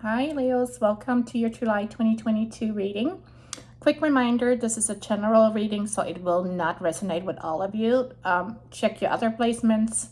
Hi Leos, welcome to your July 2022 reading. Quick reminder, this is a general reading, so it will not resonate with all of you. Check your other placements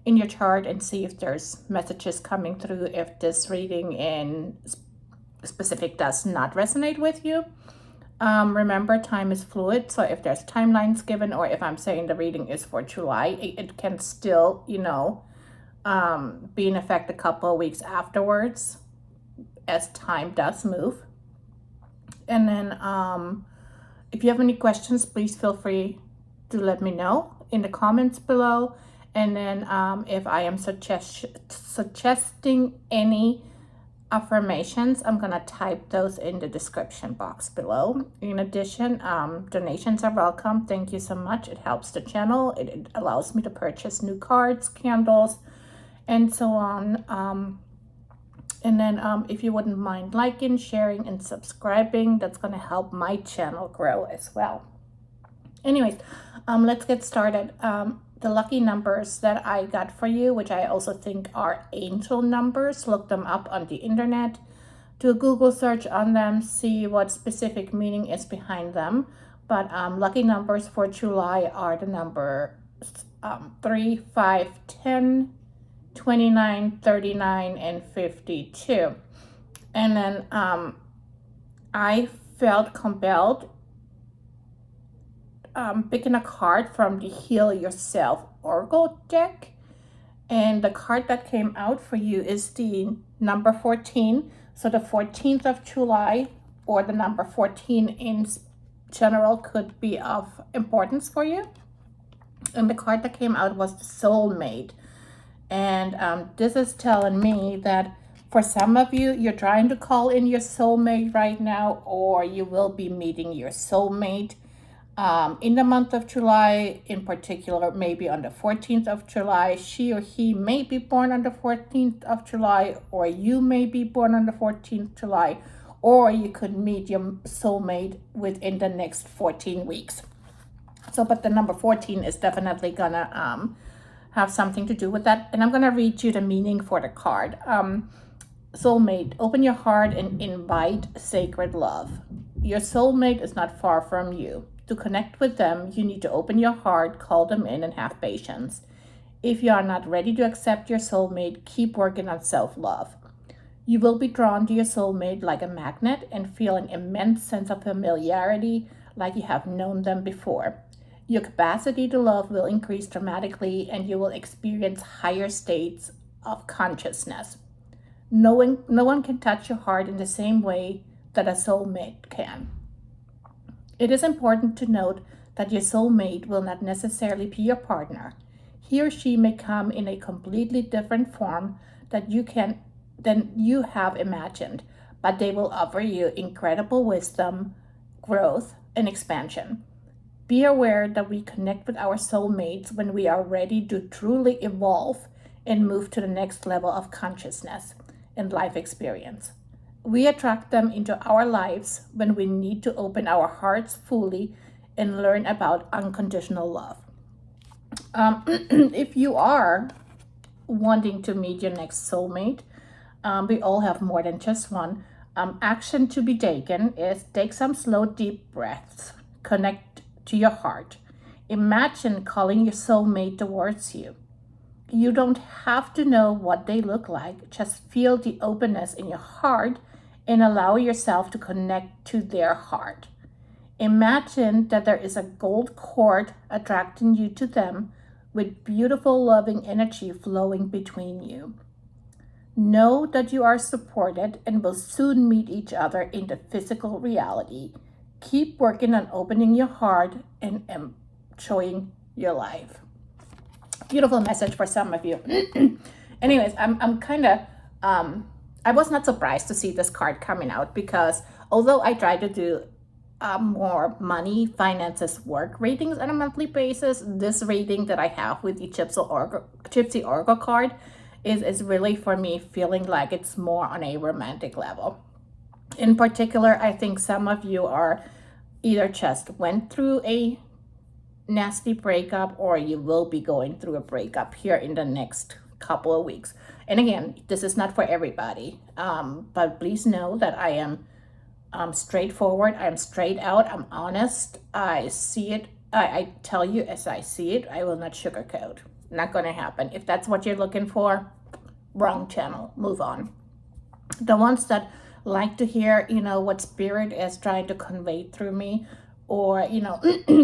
in your chart and see if there's messages coming through if this reading in specific does not resonate with you. Remember, time is fluid, so if there's timelines given or if I'm saying the reading is for July, it can still, be in effect a couple of weeks afterwards as time does move. And then if you have any questions, please feel free to let me know in the comments below. And then if I am suggesting any affirmations, I'm gonna type those in the description box below. In addition, donations are welcome. Thank you so much. It helps the channel. It allows me to purchase new cards, candles, and so on. And then if you wouldn't mind liking, sharing, and subscribing, that's going to help my channel grow as well. Anyways, let's get started. The lucky numbers that I got for you, which I also think are angel numbers, look them up on the internet, do a Google search on them, see what specific meaning is behind them. But lucky numbers for July are the number 3, 5, 10, 29, 39, and 52. And then I felt compelled picking a card from the Heal Yourself Oracle deck. And the card that came out for you is the number 14. So the 14th of July or the number 14 in general could be of importance for you. And the card that came out was the Soulmate. And this is telling me that for some of you, you're trying to call in your soulmate right now, or you will be meeting your soulmate in the month of July, in particular, maybe on the 14th of July. She or he may be born on the 14th of July, or you may be born on the 14th of July, or you could meet your soulmate within the next 14 weeks. So, but the number 14 is definitely gonna have something to do with that. And I'm going to read you the meaning for the card. Soulmate, open your heart and invite sacred love. Your soulmate is not far from you. To connect with them, you need to open your heart, call them in, and have patience. If you are not ready to accept your soulmate, keep working on self-love. You will be drawn to your soulmate like a magnet and feel an immense sense of familiarity, like you have known them before. Your capacity to love will increase dramatically and you will experience higher states of consciousness. No one can touch your heart in the same way that a soulmate can. It is important to note that your soulmate will not necessarily be your partner. He or she may come in a completely different form than you have imagined, but they will offer you incredible wisdom, growth, and expansion. Be aware that we connect with our soulmates when we are ready to truly evolve and move to the next level of consciousness and life experience. We attract them into our lives when we need to open our hearts fully and learn about unconditional love. If you are wanting to meet your next soulmate, we all have more than just one. Action to be taken is take some slow, deep breaths. Connect to your heart. Imagine calling your soulmate towards you. You don't have to know what they look like. Just feel the openness in your heart and allow yourself to connect to their heart. Imagine that there is a gold cord attracting you to them with beautiful, loving energy flowing between you. Know that you are supported and will soon meet each other in the physical reality. Keep working on opening your heart and enjoying your life. Beautiful message for some of you. Anyways, I'm kind of, I was not surprised to see this card coming out because although I try to do more money, finances, work readings on a monthly basis, this reading that I have with the Gypsy Oracle card is really for me feeling like it's more on a romantic level. In particular, I think some of you are either just went through a nasty breakup or you will be going through a breakup here in the next couple of weeks. And again, this is not for everybody, but please know that I am straightforward. I'm straight out. I'm honest. I see it. I tell you as I see it. I will not sugarcoat. Not going to happen. If that's what you're looking for, wrong channel. Move on. The ones that like to hear, what spirit is trying to convey through me, or,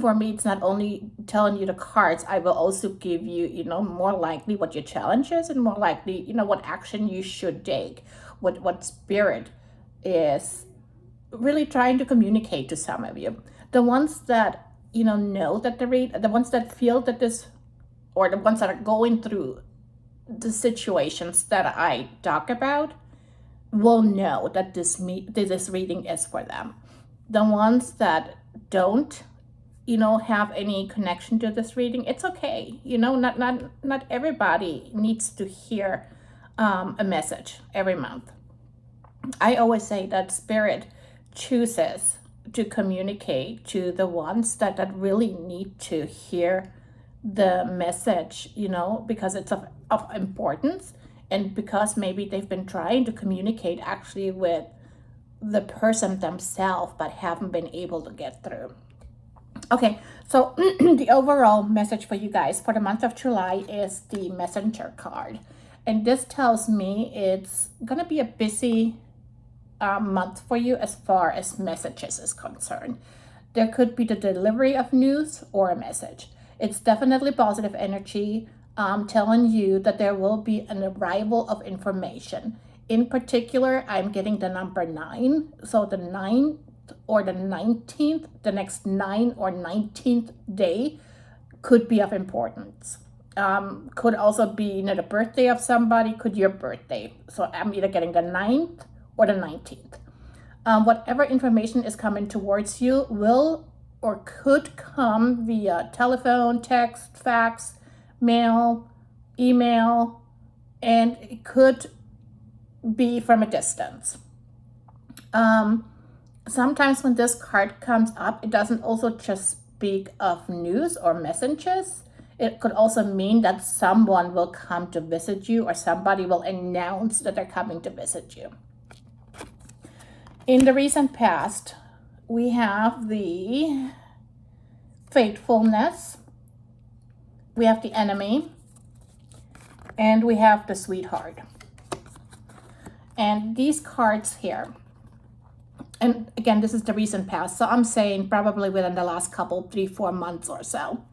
for me, it's not only telling you the cards, I will also give you, more likely what your challenge is, and more likely, what action you should take, what spirit is really trying to communicate to some of you. The ones that, know that the ones that feel that this, or the ones that are going through the situations that I talk about, will know that this reading is for them. The ones that don't, have any connection to this reading, it's okay. Not everybody needs to hear a message every month. I always say that spirit chooses to communicate to the ones that really need to hear the message, because it's of importance, and because maybe they've been trying to communicate actually with the person themselves but haven't been able to get through. Okay, so the overall message for you guys for the month of July is the Messenger card. And this tells me it's going to be a busy month for you as far as messages is concerned. There could be the delivery of news or a message. It's definitely positive energy, telling you that there will be an arrival of information. In particular, I'm getting the number 9. So the 9th or the 19th, the next 9 or 19th day could be of importance. Could also be the birthday of somebody, could your birthday. So I'm either getting the 9th or the 19th. Whatever information is coming towards you will or could come via telephone, text, fax, mail, email, and it could be from a distance. Sometimes when this card comes up, it doesn't also just speak of news or messages. It could also mean that someone will come to visit you, or somebody will announce that they're coming to visit you. In the recent past, we have the faithfulness, we have the enemy, and we have the sweetheart. And these cards here, and again, this is the recent past, so I'm saying probably within the last couple, 3-4 months or so.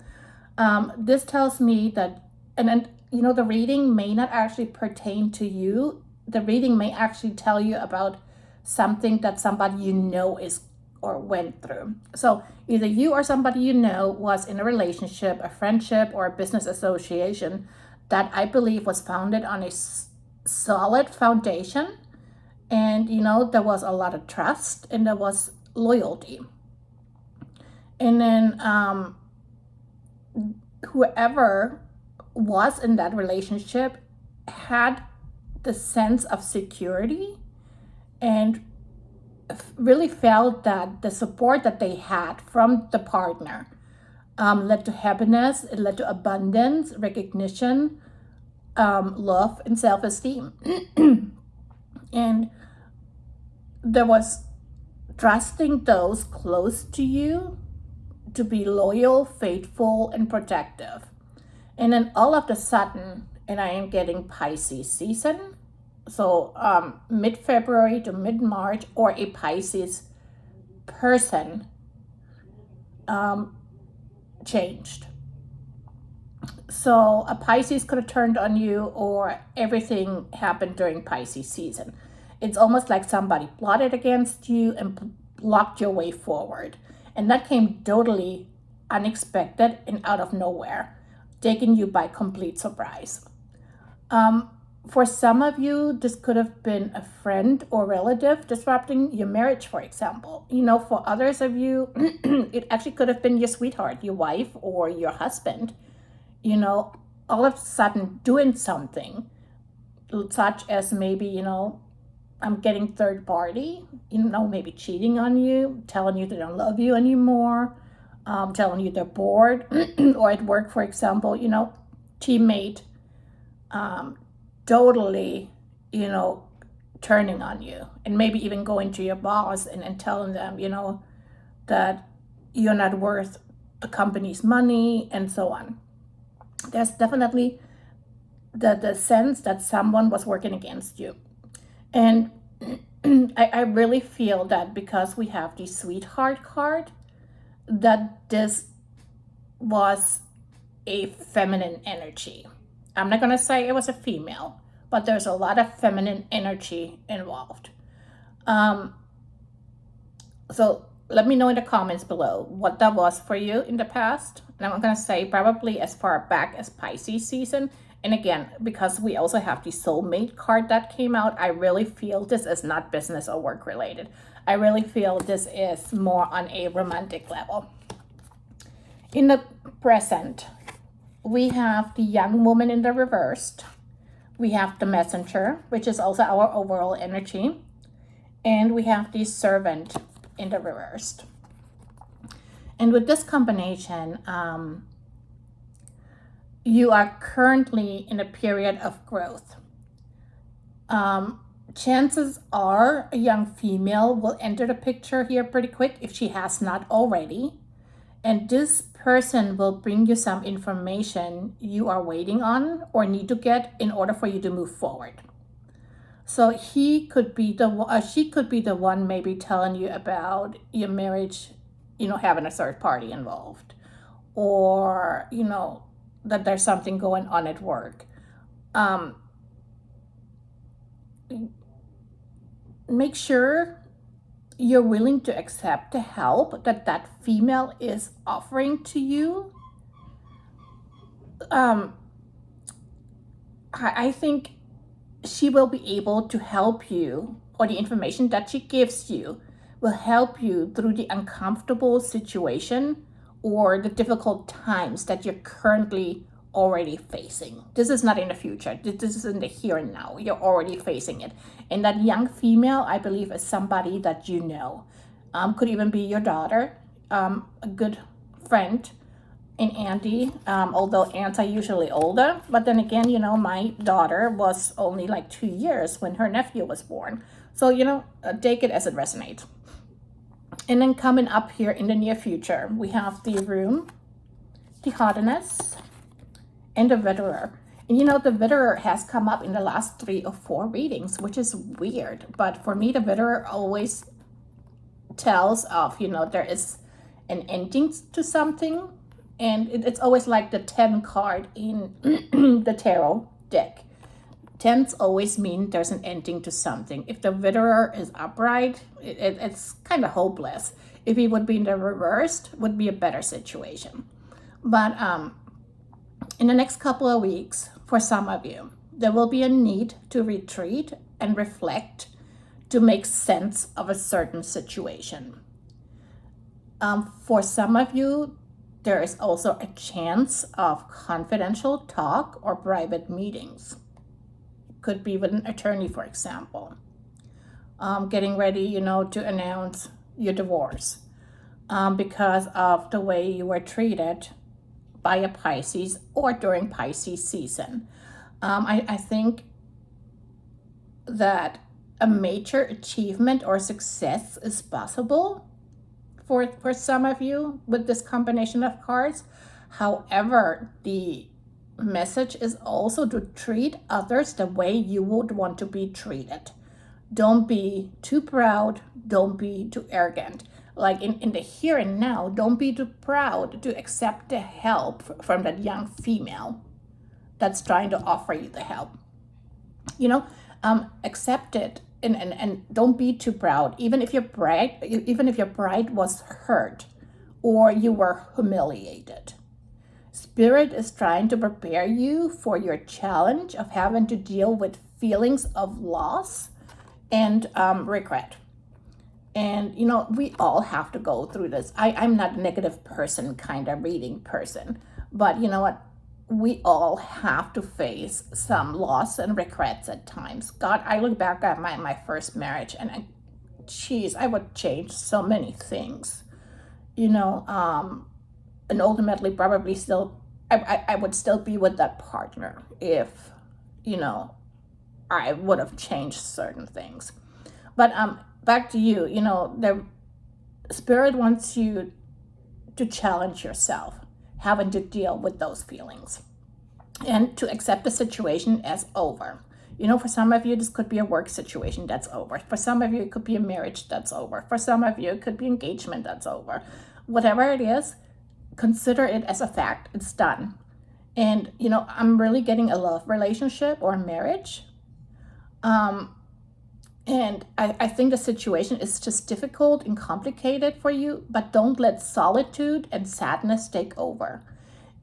This tells me that, and the reading may not actually pertain to you. The reading may actually tell you about something that somebody is or went through. So either you or somebody was in a relationship, a friendship, or a business association that I believe was founded on a solid foundation. And, there was a lot of trust and there was loyalty. And then whoever was in that relationship had the sense of security and really felt that the support that they had from the partner led to happiness, it led to abundance, recognition, love, and self-esteem. And there was trusting those close to you to be loyal, faithful, and protective. And then all of a sudden, and I am getting Pisces season, so mid-February to mid-March, or a Pisces person changed. So a Pisces could have turned on you, or everything happened during Pisces season. It's almost like somebody plotted against you and blocked your way forward. And that came totally unexpected and out of nowhere, taking you by complete surprise. For some of you, this could have been a friend or relative disrupting your marriage, for example. For others of you, it actually could have been your sweetheart, your wife, or your husband, all of a sudden doing something, such as maybe, I'm getting third party, maybe cheating on you, telling you they don't love you anymore, telling you they're bored, or at work, for example, teammate totally, turning on you, and maybe even going to your boss and telling them, that you're not worth the company's money and so on. There's definitely the sense that someone was working against you. And I really feel that because we have the sweetheart card, that this was a feminine energy. I'm not going to say it was a female, but there's a lot of feminine energy involved. So let me know in the comments below what that was for you in the past. And I'm going to say probably as far back as Pisces season. And again, because we also have the Soulmate card that came out, I really feel this is not business or work related. I really feel this is more on a romantic level. In the present, we have the young woman in the reversed. We have the messenger, which is also our overall energy. And we have the servant in the reversed. And with this combination, you are currently in a period of growth. Chances are a young female will enter the picture here pretty quick if she has not already. And this person will bring you some information you are waiting on or need to get in order for you to move forward. So she could be the one maybe telling you about your marriage, having a third party involved, or that there's something going on at work. Make sure you're willing to accept the help that female is offering to you. I think she will be able to help you, or the information that she gives you will help you through the uncomfortable situation or the difficult times that you're currently already facing. This is not in the future. This is in the here and now. You're already facing it. And that young female, I believe, is somebody that you know. Could even be your daughter, a good friend in Andy, although aunts are usually older. But then again, my daughter was only like 2 years when her nephew was born. So, take it as it resonates. And then coming up here in the near future, we have the Room, the Hardness, and the Witterer. And the Witterer has come up in the last 3 or 4 readings, which is weird. But for me, the Witterer always tells of, there is an ending to something. And it's always like the 10 card in the tarot deck. 10s always mean there's an ending to something. If the Witterer is upright, it's kind of hopeless. If he would be in the reversed, would be a better situation. But in the next couple of weeks, for some of you, there will be a need to retreat and reflect to make sense of a certain situation. For some of you, there is also a chance of confidential talk or private meetings. Could be with an attorney, for example. Getting ready, to announce your divorce because of the way you were treated by a Pisces or during Pisces season. I think that a major achievement or success is possible for some of you with this combination of cards. However, the message is also to treat others the way you would want to be treated. Don't be too proud. Don't be too arrogant. Like in the here and now, don't be too proud to accept the help from that young female that's trying to offer you the help. Accept it and don't be too proud. Even if your pride was hurt or you were humiliated. Spirit is trying to prepare you for your challenge of having to deal with feelings of loss and regret. And, we all have to go through this. I'm not a negative person kind of reading person. But you know what? We all have to face some loss and regrets at times. God, I look back at my first marriage and I would change so many things. And ultimately probably still, I would still be with that partner if you know, I would have changed certain things. But back to you, the Spirit wants you to challenge yourself, having to deal with those feelings, and to accept the situation as over. For some of you, this could be a work situation that's over. For some of you, it could be a marriage that's over. For some of you, it could be engagement that's over. Whatever it is, consider it as a fact. It's done. And, I'm really getting a love relationship or marriage. And I think the situation is just difficult and complicated for you, but don't let solitude and sadness take over.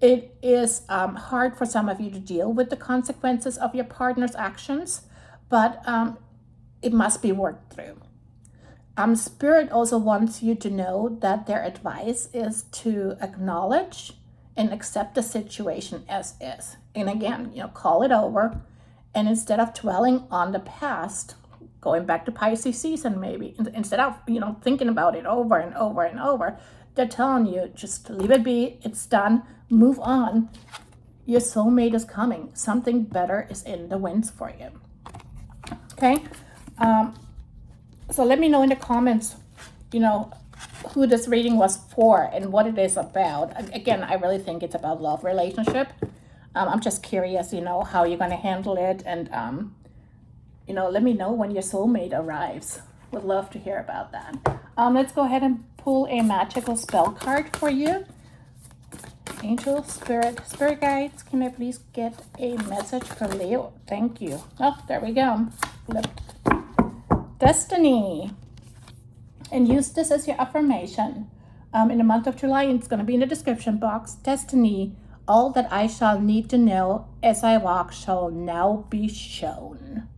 It is hard for some of you to deal with the consequences of your partner's actions, but it must be worked through. Spirit also wants you to know that their advice is to acknowledge and accept the situation as is. And again, call it over. And instead of dwelling on the past, going back to Pisces season maybe, instead of, thinking about it over and over and over, they're telling you, just leave it be, it's done, move on. Your soulmate is coming. Something better is in the winds for you. Okay? So let me know in the comments, who this reading was for and what it is about. Again, I really think it's about love relationship. I'm just curious, how you're going to handle it. And, let me know when your soulmate arrives. Would love to hear about that. Let's go ahead and pull a magical spell card for you. Angel, Spirit guides, can I please get a message for Leo? Thank you. Oh, there we go. Flipped. Destiny. And use this as your affirmation. In the month of July, it's going to be in the description box. Destiny, all that I shall need to know as I walk shall now be shown.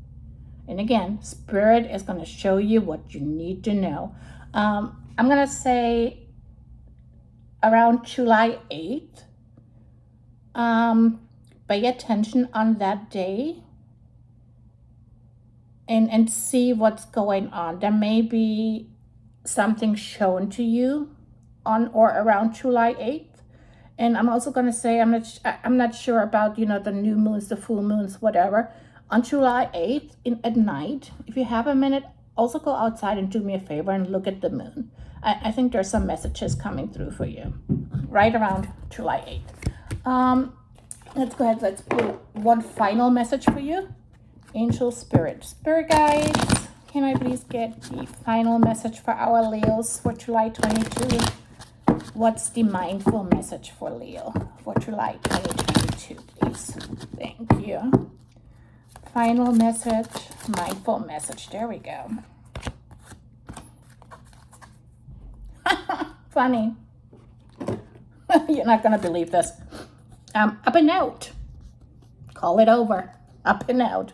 And again, Spirit is going to show you what you need to know. I'm going to say around July 8th. Pay attention on that day and see what's going on. There may be something shown to you on or around July 8th. And I'm also going to say, I'm not sure about, the new moons, the full moons, whatever. On July 8th at night, if you have a minute, also go outside and do me a favor and look at the moon. I think there's some messages coming through for you right around July 8th. Let's go ahead. Let's pull one final message for you. Angel, Spirit guides. Can I please get the final message for our Leos for July 22? What's the mindful message for Leo for July 2022, please? Thank you. Final message, mindful message. There we go. Funny. You're not going to believe this. Up and out. Call it over. Up and out.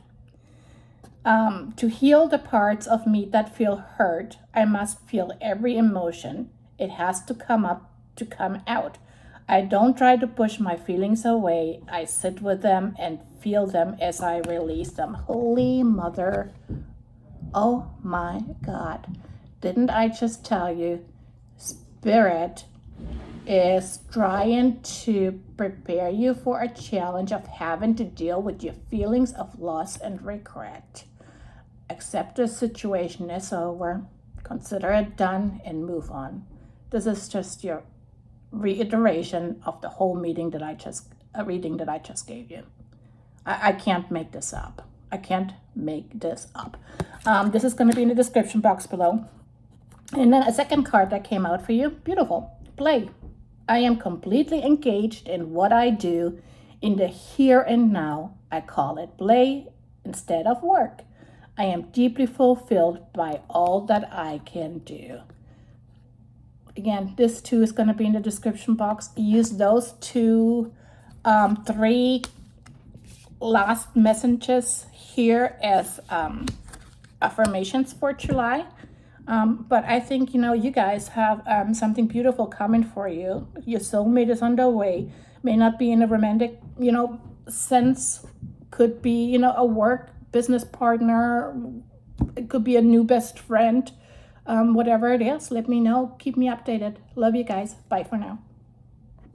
To heal the parts of me that feel hurt, I must feel every emotion. It has to come out. I don't try to push my feelings away. I sit with them and feel them as I release them. Holy Mother. Oh my God. Didn't I just tell you? Spirit is trying to prepare you for a challenge of having to deal with your feelings of loss and regret. Accept the situation is over. Consider it done and move on. This is just your reiteration of the whole reading that I just gave you. I can't make this up. I can't make this up. This is going to be in the description box below. And then a second card that came out for you. Beautiful. Play. I am completely engaged in what I do in the here and now. I call it play instead of work. I am deeply fulfilled by all that I can do. Again, this too is going to be in the description box. Use those three last messages here as affirmations for July. But I think, you guys have something beautiful coming for you. Your soulmate is on the way. May not be in a romantic, sense. Could be, a work business partner. It could be a new best friend. Whatever it is, let me know. Keep me updated. Love you guys. Bye for now.